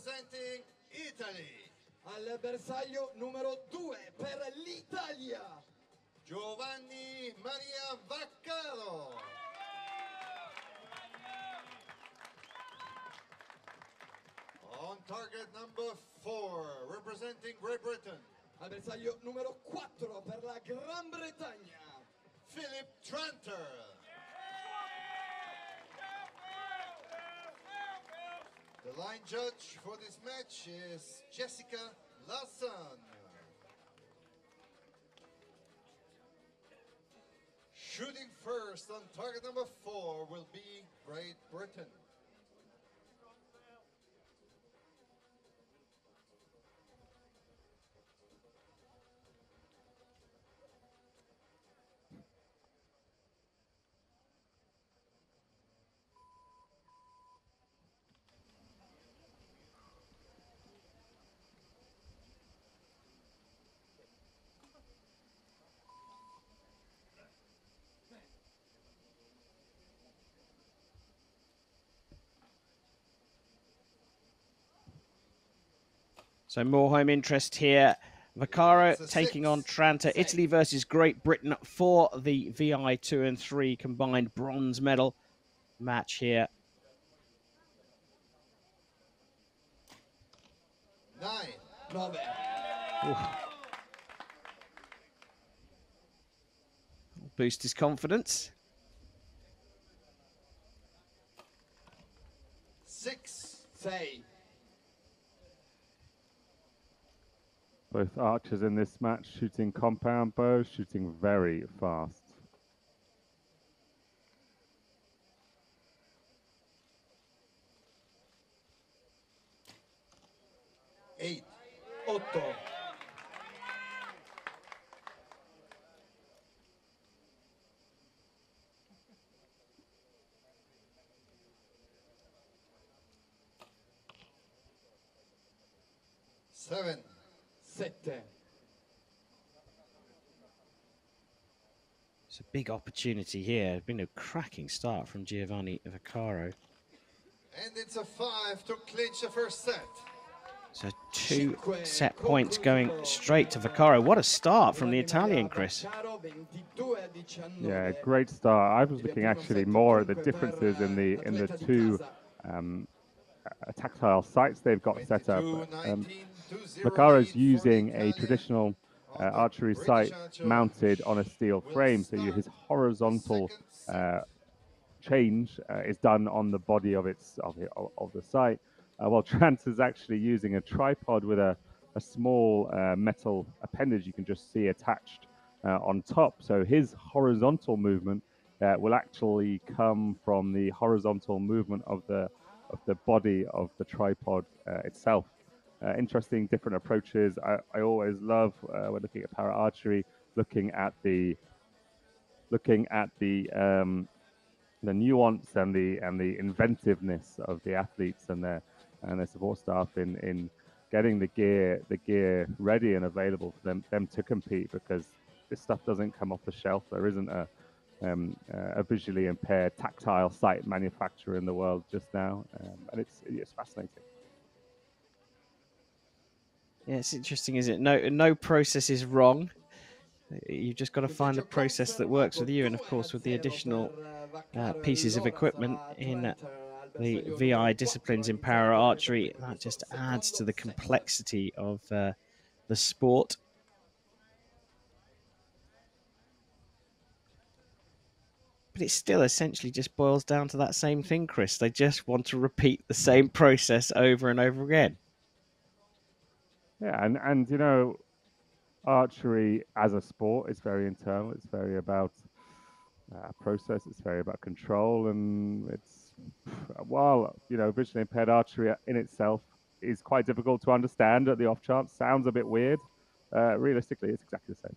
representing Italy. Al bersaglio numero 2 per l'Italia, Giovanni Maria Vaccaro. On target number 4, representing Great Britain. al bersaglio numero 4 per la Gran Bretagna, Phillip Tranter. The line judge for this match is Jessica Lawson. Shooting first on target number 4 will be Great Britain. So more home interest here. Vaccaro taking on Tranter. Italy versus Great Britain for the VI 2 and 3 combined bronze medal match here. 9. Boost his confidence. 6. Both archers in this match shooting compound bows, shooting very fast. 8. 8. 7. 7. It's a big opportunity here. It's been a cracking start from Giovanni Vaccaro. And it's a 5 to clinch the first set. So 2 set points going straight to Vaccaro. What a start from the Italian, Chris. Yeah, great start. I was looking actually more at the differences in the two tactile sights they've got set up. Vaccaro's using a traditional archery sight mounted on a steel frame, so his horizontal change is done on the body of the sight, while Tranter's actually using a tripod with a small metal appendage you can just see attached on top. So his horizontal movement will actually come from the horizontal movement of the body of the tripod itself. Interesting, different approaches. I always love when looking at para archery, looking at the nuance and the inventiveness of the athletes and their support staff in getting the gear ready and available for them to compete, because this stuff doesn't come off the shelf. There isn't a visually impaired tactile sight manufacturer in the world just now, and it's fascinating. Yeah, it's interesting, isn't it? No process is wrong. You've just got to find the process that works with you, and of course with the additional pieces of equipment in the VI disciplines in para archery, that just adds to the complexity of the sport. But it still essentially just boils down to that same thing, Chris. They just want to repeat the same process over and over again. Yeah, and you know, archery as a sport is very internal. It's very about process. It's very about control, and it's, while you know, visually impaired archery in itself is quite difficult to understand at the off chance, sounds a bit weird. Realistically, it's exactly the same.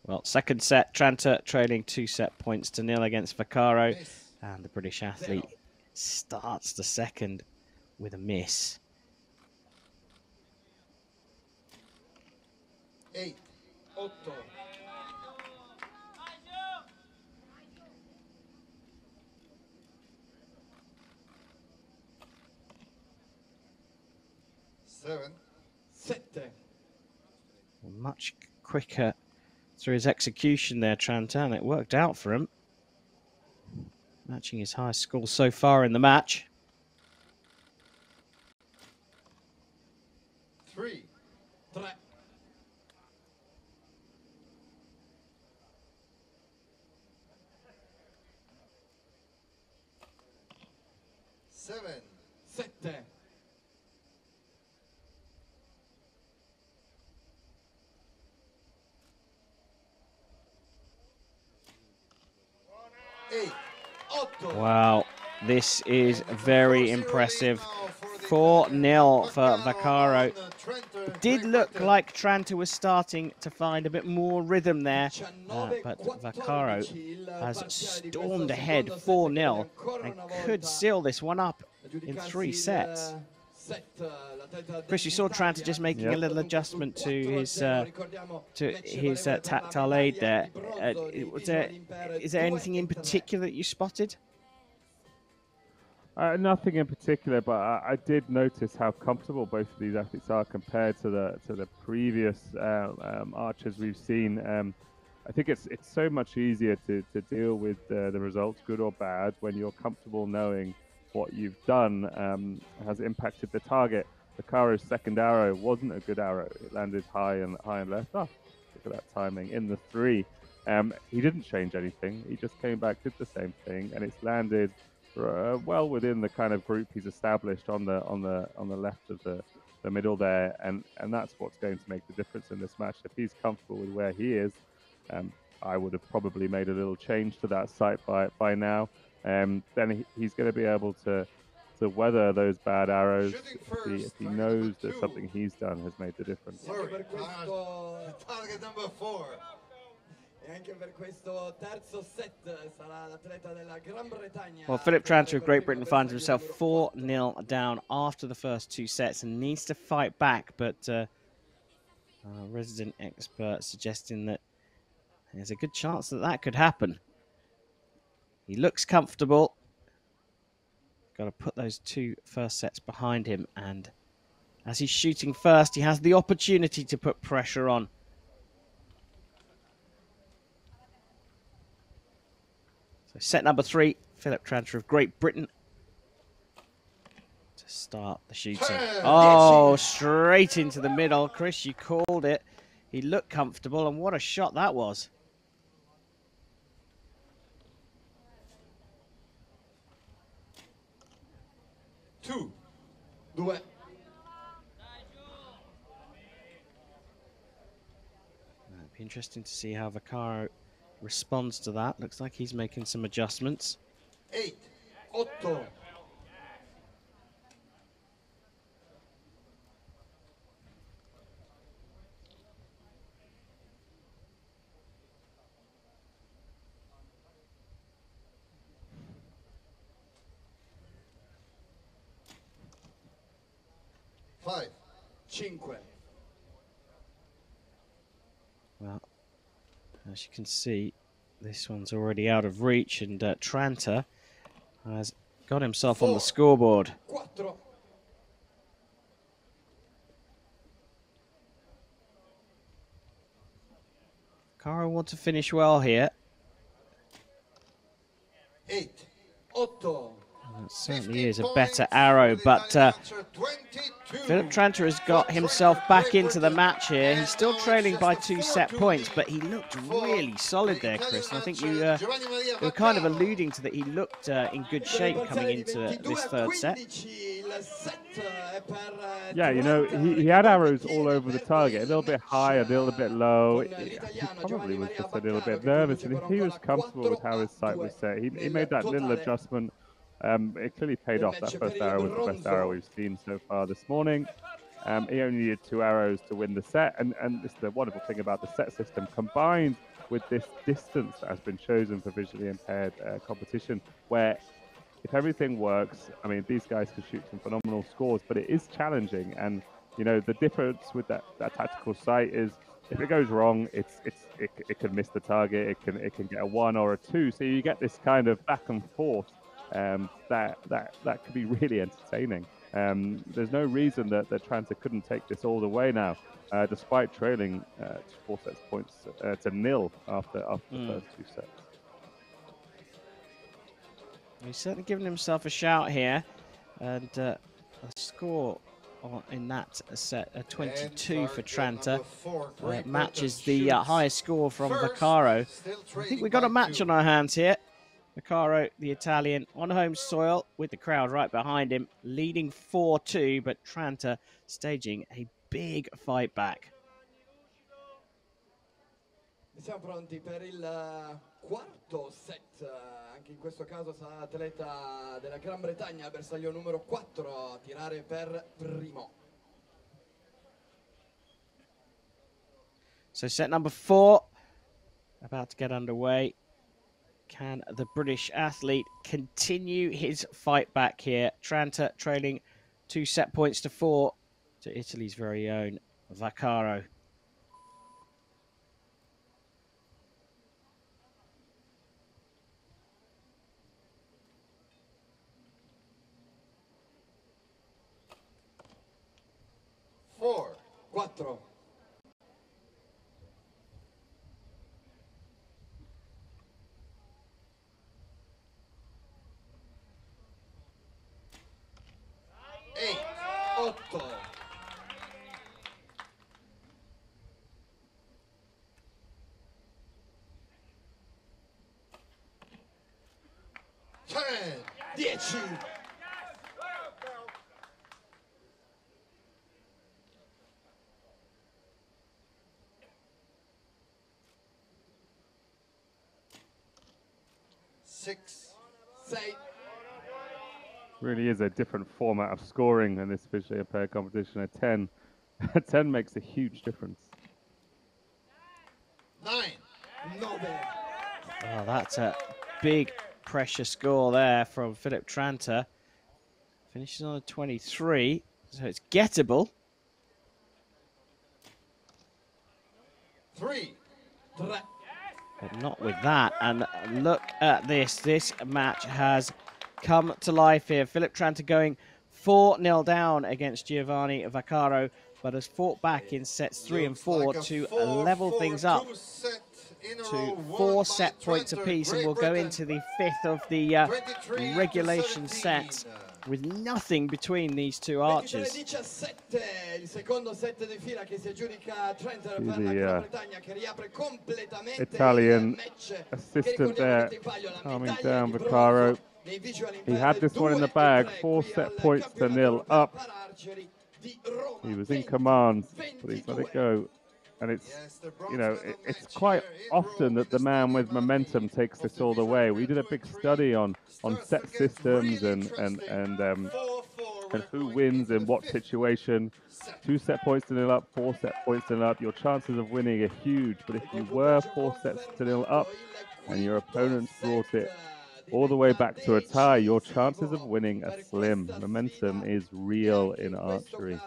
Well, second set, Tranter trailing 2 set points to 0 against Vaccaro, and the British athlete starts the second with a miss. 8. 8. 7. Much quicker through his execution there, Tranter, and it worked out for him. Matching his highest score so far in the match. 3. 3. 7. 7. 8. Wow, this is very impressive. 4-0 for Vaccaro. It did look like Tranter was starting to find a bit more rhythm there, but Vaccaro has stormed ahead 4-0 and could seal this one up in 3 sets. Chris, you saw Tranter just making a little adjustment to his tactile aid there. Is there anything in particular that you spotted? Nothing in particular, but I did notice how comfortable both of these athletes are compared to the previous archers we've seen. I think it's so much easier to deal with the results, good or bad, when you're comfortable knowing what you've done has impacted the target. Vaccaro's second arrow wasn't a good arrow; it landed high and left. Oh, look at that timing in the 3. He didn't change anything; he just came back, did the same thing, and it's landed well within the kind of group he's established on the left of the middle there, and that's what's going to make the difference in this match. If he's comfortable with where he is, I would have probably made a little change to that sight by now. Then he's going to be able to weather those bad arrows if he knows that something he's done has made the difference. Target number 4. Well, Phillip Tranter of Great Britain finds himself 4-0 down after the first 2 sets and needs to fight back, but our resident expert suggesting that there's a good chance that could happen. He looks comfortable. Got to put those 2 first sets behind him, and as he's shooting first, he has the opportunity to put pressure on. So set number 3, Phillip Tranter of Great Britain to start the shooting. Oh, straight into the middle. Chris, you called it. He looked comfortable, and what a shot that was. Two. It'd be interesting to see how Vaccaro responds to that. Looks like he's making some adjustments. 8. 8. 5. 5. Well, as you can see, this one's already out of reach, and Tranter has got himself on the scoreboard. 4. Vaccaro want to finish well here. 8. 8. That certainly is a better arrow, but Phillip Tranter has got himself back into the match here. He's still trailing by 2 set points, but he looked really solid there, Chris. And I think you were kind of alluding to that he looked in good shape coming into this 3rd set. Yeah, you know, he had arrows all over the target, a little bit high, a little bit low. He probably was just a little bit nervous, and if he was comfortable with how his sight was set, he made that little adjustment. It clearly paid off. That first arrow was the best arrow we've seen so far this morning. He only needed 2 arrows to win the set, and this is the wonderful thing about the set system, combined with this distance that has been chosen for visually impaired competition, where if everything works, I mean, these guys can shoot some phenomenal scores, but it is challenging. And you know, the difference with that tactical sight is if it goes wrong, it can miss the target, it can get a 1 or a 2, so you get this kind of back and forth. That could be really entertaining. There's no reason that Tranter couldn't take this all the way now, despite trailing 4 sets points to nil after the first 2 sets. He's certainly given himself a shout here, and a score in that set, 22 for Tranter, matches the highest score from Vaccaro. I think we've got a match on our hands here. Vaccaro, the Italian, on home soil with the crowd right behind him, leading 4-2, but Tranter staging a big fight back. Siamo pronti per il quarto set, anche in questo caso sarà atleta della Gran Bretagna, bersaglio numero 4, a tirare per primo. So set number 4, about to get underway. Can the British athlete continue his fight back here? Tranter trailing 2 set points to 4 to Italy's very own Vaccaro. Quattro. Otto. 10. Six. Really is a different format of scoring in this visually impaired competition. A 10, a 10 makes a huge difference. 9. Oh, that's a big pressure score there from Phillip Tranter. Finishes on a 23, so it's gettable. 3. But not with that. And look at this. This match has come to life here. Phillip Tranter going 4-0 down against Giovanni Vaccaro, but has fought back in sets 3 and 4 to level things up to 4 set points apiece, and we'll go into the 5th of the regulation set with nothing between these two archers. The Italian assistant there, calming down Vaccaro. He had this one in the bag, 4 set points to 0 up. He was in command, but he's let it go. And it's, you know, it's quite often that the man with momentum takes this all the way. We did a big study on set systems and who wins in what situation. 2 set points to 0 up, 4 set points to 0 up. Your chances of winning are huge. But if you were 4 sets to 0 up and your opponents brought it all the way back to a tie, your chances of winning are slim. Momentum is real in archery.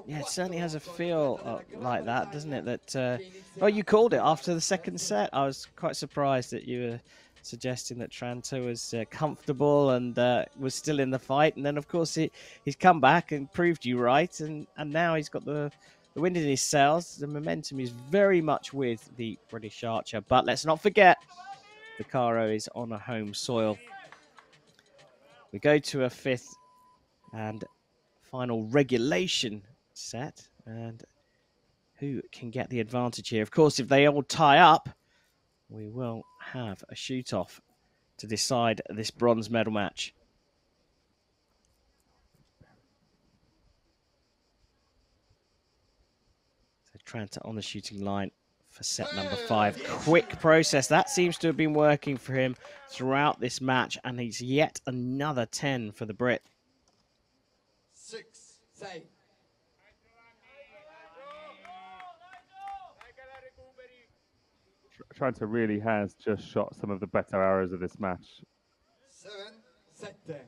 Yeah, it certainly has a feel like that, doesn't it? That well, you called it after the second set. I was quite surprised that you were suggesting that Tranter was comfortable and was still in the fight. And then, of course, he's come back and proved you right. And now he's got the wind in his sails. The momentum is very much with the British archer. But let's not forget, Vaccaro is on a home soil. We go to a 5th and final regulation set, and who can get the advantage here? Of course, if they all tie up, we will have a shoot-off to decide this bronze medal match. So Tranter on the shooting line for set number 5. Quick process. That seems to have been working for him throughout this match, and he's yet another 10 for the Brit. 6. Tranter really has just shot some of the better arrows of this match. 7.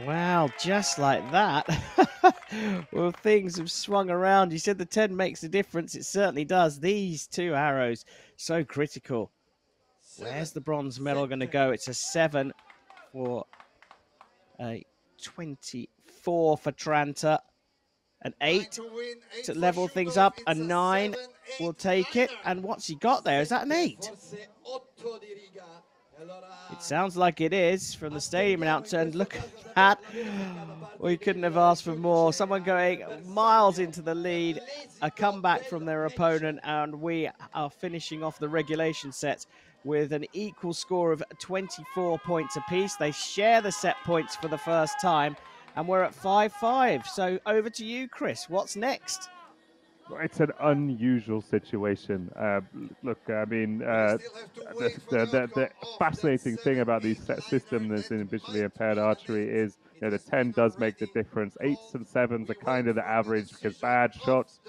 Wow, just like that. Well, things have swung around. You said the 10 makes a difference. It certainly does. These 2 arrows, so critical. Where's the bronze medal going to go? It's a 7 for a 24 for Tranter. An 8 to level things up. A 9 will take it. And what's he got there? Is that an 8? It sounds like it is from the stadium announcer. And look at that. We couldn't have asked for more. Someone going miles into the lead. A comeback from their opponent. And we are finishing off the regulation sets with an equal score of 24 points apiece. They share the set points for the first time. And we're at 5-5. So over to you, Chris. What's next? It's an unusual situation. Look, I mean, the fascinating thing about these set systems in visually impaired archery is, you know, the 10 does make the difference. 8s and 7s are kind of the average, because bad shots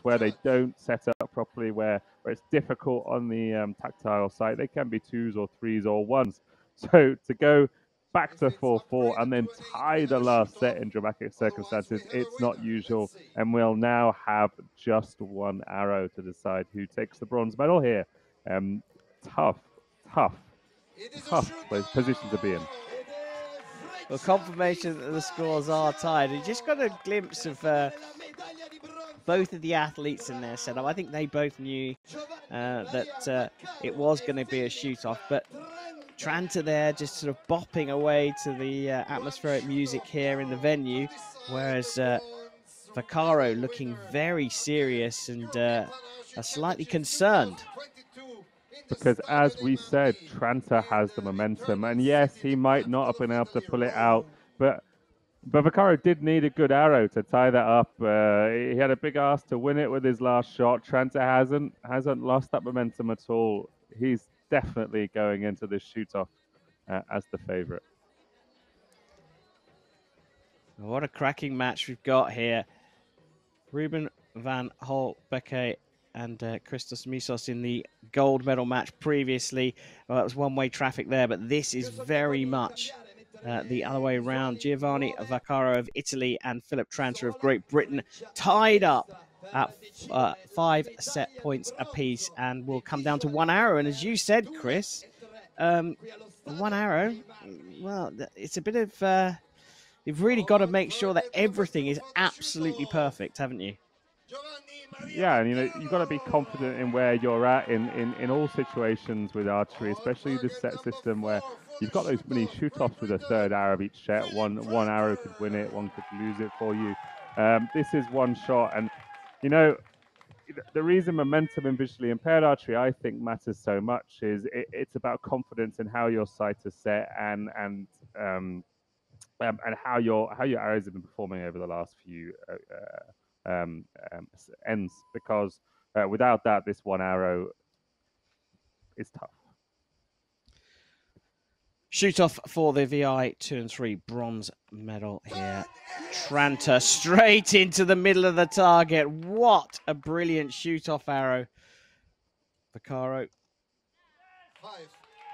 where they don't set up properly, where it's difficult on the tactile side, they can be 2s or 3s or 1s. So to go back to 4-4 and then tie the last set in dramatic circumstances, it's not usual, and we'll now have just 1 arrow to decide who takes the bronze medal here. Tough position to be in. Well, confirmation that the scores are tied. You just got a glimpse of both of the athletes in their setup. I think they both knew that it was going to be a shoot-off, but Tranter there just sort of bopping away to the atmospheric music here in the venue, whereas Vaccaro looking very serious and slightly concerned. Because as we said, Tranter has the momentum, and yes, he might not have been able to pull it out, but Vaccaro did need a good arrow to tie that up. He had a big ask to win it with his last shot. Tranter hasn't lost that momentum at all. He's definitely going into this shoot-off as the favourite. What a cracking match we've got here. Ruben van Holbeke and Christos Misos in the gold medal match previously. Well, that was one-way traffic there, but this is very much the other way around. Giovanni Vaccaro of Italy and Phillip Tranter of Great Britain tied up at 5 set points apiece, and will come down to 1 arrow. And as you said, Chris, 1 arrow, well, it's a bit of... you've really got to make sure that everything is absolutely perfect, haven't you? Yeah, and you know, you've got to be confident in where you're at in all situations with archery, especially this set system where you've got those many shoot-offs with a 3rd arrow of each set. One arrow could win it, one could lose it for you. This is 1 shot, and you know, the reason momentum in visually impaired archery, I think, matters so much is it's about confidence in how your sight is set and how your arrows have been performing over the last few ends. Because without that, this 1 arrow is tough. Shoot off for the VI 2 and 3 bronze medal here. Tranter straight into the middle of the target. What a brilliant shoot off arrow. Vaccaro.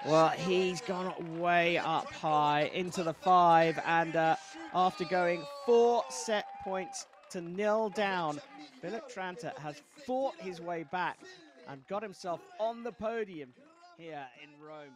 Well, he's gone way up high into the 5, and after going 4 set points to 0 down, Phillip Tranter has fought his way back and got himself on the podium here in Rome.